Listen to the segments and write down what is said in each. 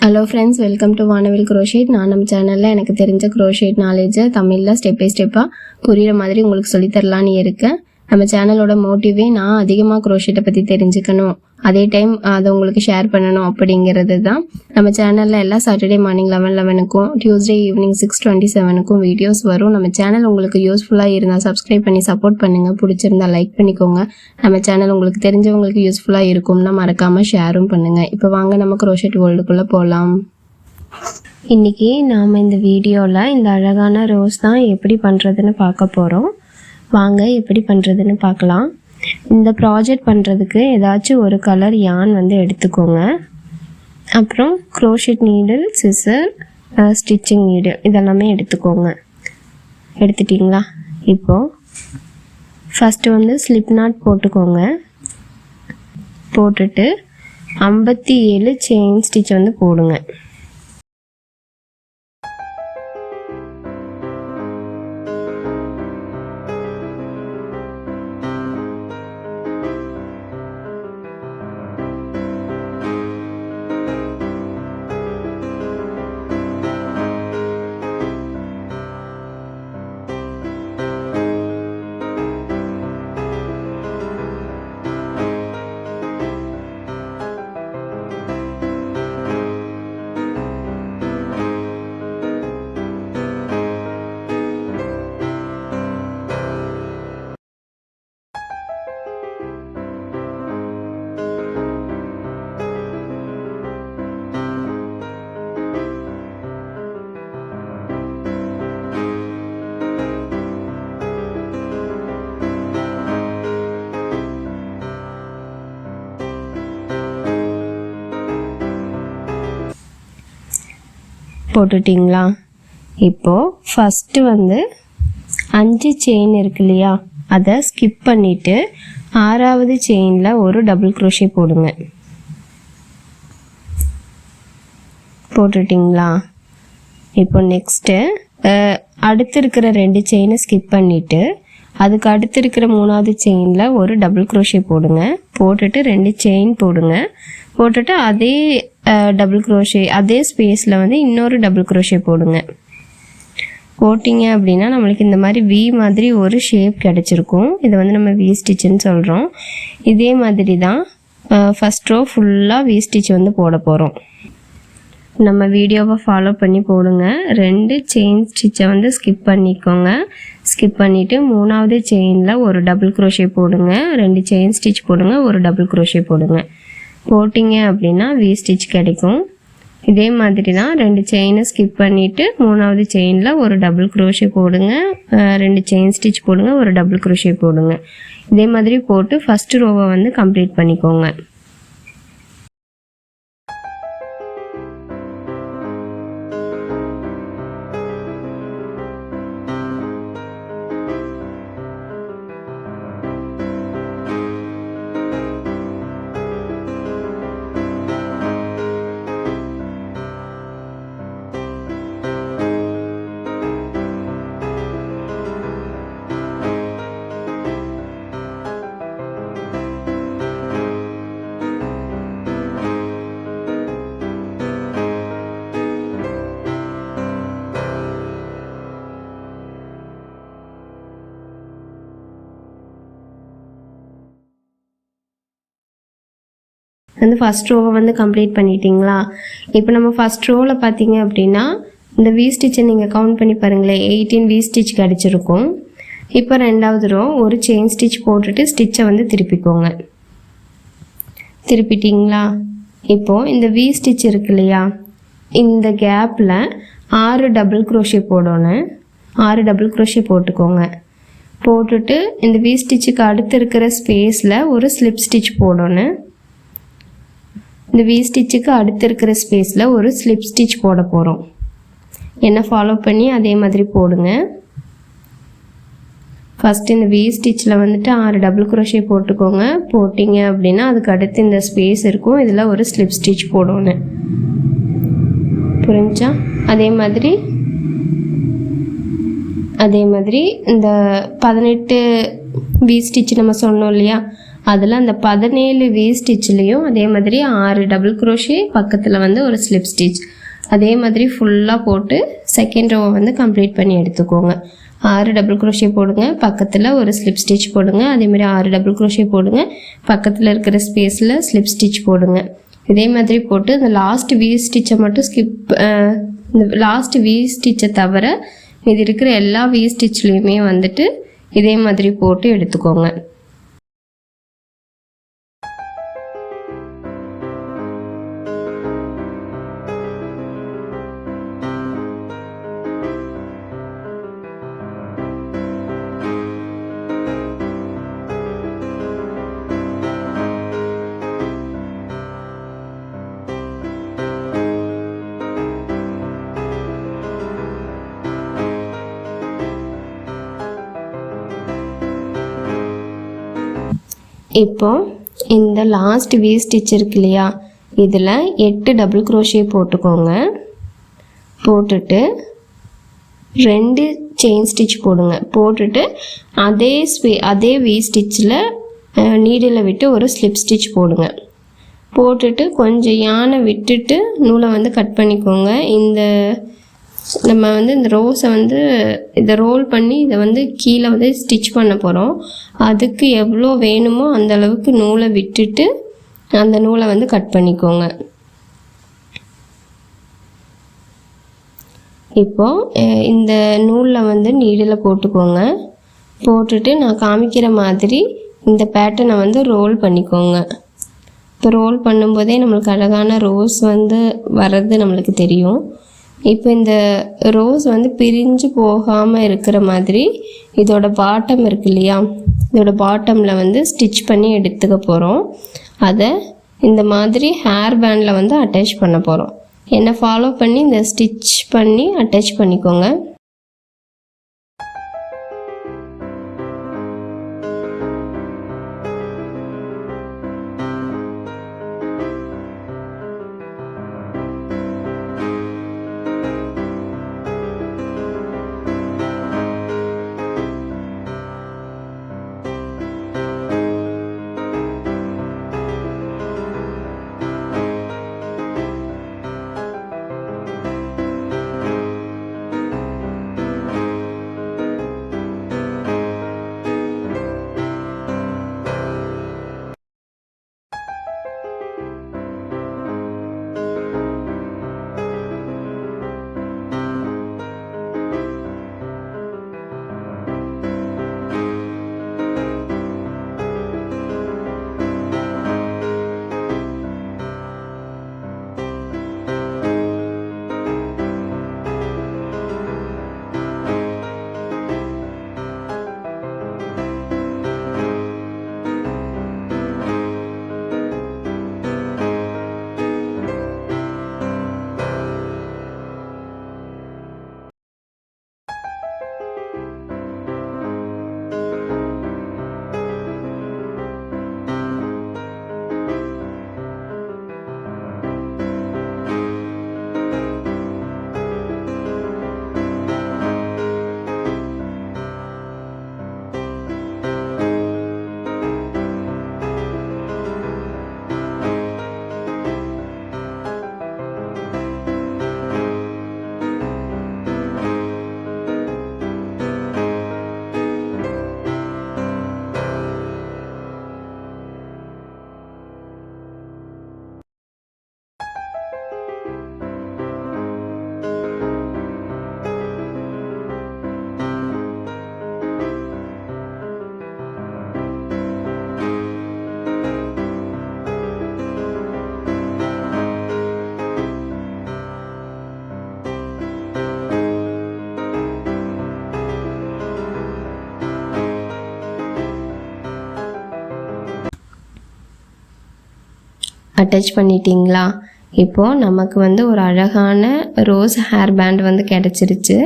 Hello friends, welcome to வானவில் crochet. நான் நம்ம சேனலில் எனக்கு தெரிஞ்ச க்ரோஷேட் நாலேஜை தமிழில் ஸ்டெப் பை ஸ்டெப்பாக புரிகிற மாதிரி உங்களுக்கு சொல்லித்தரலான்னு இருக்கேன். நம்ம சேனலோட மோட்டிவே நான் அதிகமாக க்ரோஷேட்டை பற்றி தெரிஞ்சுக்கணும், அதே டைம் அதை உங்களுக்கு ஷேர் பண்ணணும் அப்படிங்கிறது தான். நம்ம சேனலில் எல்லா சாட்டர்டே மார்னிங் 11:11க்கும் டியூஸ்டே ஈவினிங் 6:27க்கும் வீடியோஸ் வரும். நம்ம சேனல் உங்களுக்கு யூஸ்ஃபுல்லாக இருந்தால் சப்ஸ்கிரைப் பண்ணி சப்போர்ட் பண்ணுங்கள். பிடிச்சிருந்தா லைக் பண்ணிக்கோங்க. நம்ம சேனல் உங்களுக்கு தெரிஞ்சவங்களுக்கு யூஸ்ஃபுல்லாக இருக்கும்னா மறக்காமல் ஷேரும் பண்ணுங்கள். இப்போ வாங்க நம்ம க்ரோஷேட் வேர்ல்டுக்குள்ளே போகலாம். இன்றைக்கி நாம் இந்த வீடியோவில் இந்த அழகான ரோஸ் தான் எப்படி பண்ணுறதுன்னு பார்க்க போகிறோம். வாங்க எப்படி பண்ணுறதுன்னு பார்க்கலாம். இந்த ப்ராஜெக்ட் பண்ணுறதுக்கு ஏதாச்சும் ஒரு கலர் யான் எடுத்துக்கோங்க. அப்புறம் crochet needle, scissor, stitching needle இதெல்லாமே எடுத்துக்கோங்க. எடுத்துட்டிங்களா? இப்போது ஃபஸ்ட்டு ஸ்லிப் நாட் போட்டுக்கோங்க. போட்டுட்டு 57 செயின் ஸ்டிச் போடுங்க. போட்டுட்டிங்களா? இப்போது ஃபஸ்ட்டு 5 செயின் இருக்கு இல்லையா, அதை ஸ்கிப் பண்ணிவிட்டு 6வது செயினில் ஒரு டபுள் க்ரோஷே போடுங்க. போட்டுட்டிங்களா? இப்போ நெக்ஸ்ட்டு அடுத்து இருக்கிற 2 செயினை ஸ்கிப் பண்ணிவிட்டு அதுக்கு அடுத்து இருக்கிற 3வது செயினில் ஒரு டபுள் க்ரோஷே போடுங்க. போட்டுட்டு 2 செயின் போடுங்க. போட்டுட்டு அதே டபுள் க்ரோஷே அதே ஸ்பேஸில் இன்னொரு டபுள் க்ரோஷே போடுங்க. போட்டிங்க அப்படின்னா நம்மளுக்கு இந்த மாதிரி வி மாதிரி ஒரு ஷேப் கிடச்சிருக்கும். இதை நம்ம வி ஸ்டிச்சுன்னு சொல்கிறோம். இதே மாதிரி தான் ஃபஸ்ட் ரோ ஃபுல்லாக வி ஸ்டிச் போட போகிறோம். நம்ம வீடியோவை ஃபாலோ பண்ணி போடுங்க. 2 செயின் ஸ்டிச்சை ஸ்கிப் பண்ணிக்கோங்க. ஸ்கிப் பண்ணிவிட்டு 3வது செயினில் ஒரு டபுள் க்ரோஷே போடுங்க. 2 செயின் ஸ்டிச் போடுங்க, ஒரு டபுள் க்ரோஷே போடுங்க. போட்டிங்க அப்படின்னா வி ஸ்டிச் கிடைக்கும். இதே மாதிரி தான் 2 செயினை ஸ்கிப் பண்ணிவிட்டு 3வது செயினில் ஒரு டபுள் க்ரோஷே போடுங்க, 2 செயின் ஸ்டிச் போடுங்க, ஒரு டபுள் க்ரோஷே போடுங்க. இதே மாதிரி போட்டு ஃபஸ்ட்டு ரோவை கம்ப்ளீட் பண்ணிக்கோங்க. ஃபஸ்ட் ரோவை கம்ப்ளீட் பண்ணிட்டீங்களா? இப்போ நம்ம ஃபஸ்ட் ரோவில் பார்த்தீங்க அப்படின்னா இந்த வி ஸ்டிச்சை நீங்கள் கவுண்ட் பண்ணி பாருங்களேன், 18 வி ஸ்டிச் கிடச்சிருக்கும். இப்போ 2வது ரோ ஒரு செயின் ஸ்டிச் போட்டுட்டு ஸ்டிச்சை திருப்பிக்கோங்க. திருப்பிட்டிங்களா? இப்போது இந்த வி ஸ்டிச் இருக்கு இல்லையா, இந்த கேப்பில் 6 டபுள் க்ரோஷே போடணும். 6 டபுள் க்ரோஷே போட்டுக்கோங்க. போட்டுட்டு இந்த வி ஸ்டிச்சுக்கு அடுத்து இருக்கிற ஸ்பேஸில் ஒரு ஸ்லிப் ஸ்டிச் போடணும். இந்த வி ஸ்டிச்சுக்கு அடுத்து இருக்கிற ஸ்பேஸில் ஒரு ஸ்லிப் ஸ்டிச் போட போகிறோம். என்ன ஃபாலோ பண்ணி அதே மாதிரி போடுங்க. ஃபஸ்ட்டு இந்த வி ஸ்டிச்சில் 6 டபுள் க்ரோஷே போட்டுக்கோங்க. போட்டிங்க அப்படின்னா அதுக்கு அடுத்து இந்த ஸ்பேஸ் இருக்கும், இதில் ஒரு ஸ்லிப் ஸ்டிச் போடணும். புரிஞ்சா? அதே மாதிரி இந்த 18 வி ஸ்டிச் நம்ம சொன்னோம் இல்லையா, அதில் அந்த 17 வி ஸ்டிச்லேயும் அதே மாதிரி 6 டபுள் க்ரோஷே, பக்கத்தில் வந்து ஒரு ஸ்லிப் ஸ்டிச், அதே மாதிரி ஃபுல்லாக போட்டு செகண்ட் ரோவை வந்து கம்ப்ளீட் பண்ணி எடுத்துக்கோங்க. 6 டபுள் க்ரோஷே போடுங்க, பக்கத்தில் ஒரு ஸ்லிப் ஸ்டிச் போடுங்க, அதேமாதிரி 6 டபுள் க்ரோஷே போடுங்க, பக்கத்தில் இருக்கிற ஸ்பேஸில் ஸ்லிப் ஸ்டிச் போடுங்க. இதே மாதிரி போட்டு இந்த லாஸ்ட் வி ஸ்டிச்சை மட்டும் இந்த லாஸ்ட் வி ஸ்டிச்சை தவிர இது இருக்கிற எல்லா வி ஸ்டிச்லேயுமே வந்துட்டு இதே மாதிரி போட்டு எடுத்துக்கோங்க. இப்போ இந்த லாஸ்ட் வி ஸ்டிச் இருக்கு இல்லையா, இதில் 8 டபுள் க்ரோஷே போட்டுக்கோங்க. போட்டுட்டு 2 செயின் ஸ்டிச் போடுங்க. போட்டுட்டு அதே வி ஸ்டிச்சில் நீடில் விட்டு ஒரு ஸ்லிப் ஸ்டிச் போடுங்க. போட்டுட்டு கொஞ்சம் யானை விட்டுட்டு நூலை வந்து கட் பண்ணிக்கோங்க. நம்ம வந்து இந்த ரோஸை வந்து இதை ரோல் பண்ணி இதை வந்து கீழே வந்து ஸ்டிச் பண்ண போகிறோம். அதுக்கு எவ்வளோ வேணுமோ அந்த அளவுக்கு நூலை விட்டுட்டு அந்த நூலை வந்து கட் பண்ணிக்கோங்க. இப்போது இந்த நூலில் வந்து நீடில் போட்டுக்கோங்க. போட்டுட்டு நான் காமிக்கிற மாதிரி இந்த பேட்டர்னை வந்து ரோல் பண்ணிக்கோங்க. இப்போ ரோல் பண்ணும்போதே நம்மளுக்கு அழகான ரோஸ் வந்து வர்றது நம்மளுக்கு தெரியும். இப்போ இந்த ரோஸ் வந்து பிரிஞ்சு போகாமல் இருக்கிற மாதிரி இதோட பாட்டம் இருக்கு இல்லையா, இதோட பாட்டமில் வந்து ஸ்டிச் பண்ணி எடுத்துக்க போகிறோம். அதை இந்த மாதிரி ஹேர் பேண்டில் வந்து அட்டாச் பண்ண போகிறோம். என்னை ஃபாலோ பண்ணி இந்த ஸ்டிச் பண்ணி அட்டாச் பண்ணிக்கோங்க. அட்டாச் பண்ணிட்டீங்களா? இப்போது நமக்கு வந்து ஒரு அழகான ரோஸ் ஹேர் பேண்ட் வந்து கிடச்சிருச்சு.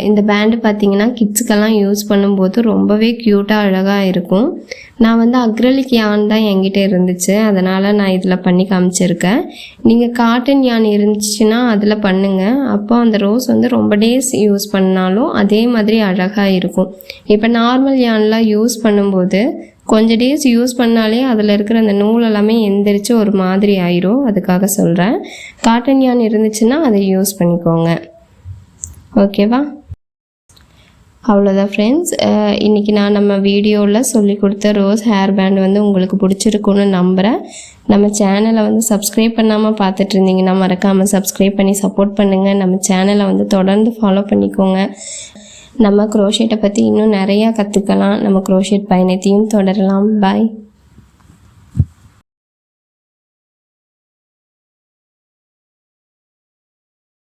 இந்த பேண்டு பார்த்திங்கன்னா கிட்ஸுக்கெல்லாம் யூஸ் பண்ணும்போது ரொம்பவே க்யூட்டாக அழகாக இருக்கும். நான் வந்து அக்ரலிக் யான் தான் என்கிட்ட இருந்துச்சு, அதனால் நான் இதில் பண்ணி காமிச்சிருக்கேன். நீங்கள் காட்டன் யான் இருந்துச்சுன்னா அதில் பண்ணுங்கள். அப்போ அந்த ரோஸ் வந்து ரொம்ப டேஸ் யூஸ் பண்ணாலும் அதே மாதிரி அழகாக இருக்கும். இப்போ நார்மல் யான்லாம் யூஸ் பண்ணும்போது கொஞ்சம் டேஸ் யூஸ் பண்ணாலே அதில் இருக்கிற அந்த நூல் எல்லாமே எந்திரிச்சு ஒரு மாதிரி ஆயிரும். அதுக்காக சொல்கிறேன். காட்டன் யான் இருந்துச்சுன்னா அதை யூஸ் பண்ணிக்கோங்க. ஓகேவா? அவ்வளோதான் ஃப்ரெண்ட்ஸ். இன்றைக்கி நான் நம்ம வீடியோவில் சொல்லி கொடுத்த ரோஸ் ஹேர் பேண்ட் வந்து உங்களுக்கு பிடிச்சிருக்குன்னு நம்புகிறேன். நம்ம சேனலை வந்து சப்ஸ்கிரைப் பண்ணாமல் பார்த்துட்டு இருந்தீங்கன்னா மறக்காமல் சப்ஸ்கிரைப் பண்ணி சப்போர்ட் பண்ணுங்கள். நம்ம சேனலை வந்து தொடர்ந்து ஃபாலோ பண்ணிக்கோங்க. நம்ம குரோஷேட்டை பற்றி இன்னும் நிறையா கற்றுக்கலாம். நம்ம குரோஷேட் பயணத்தையும் தொடரலாம். பாய்.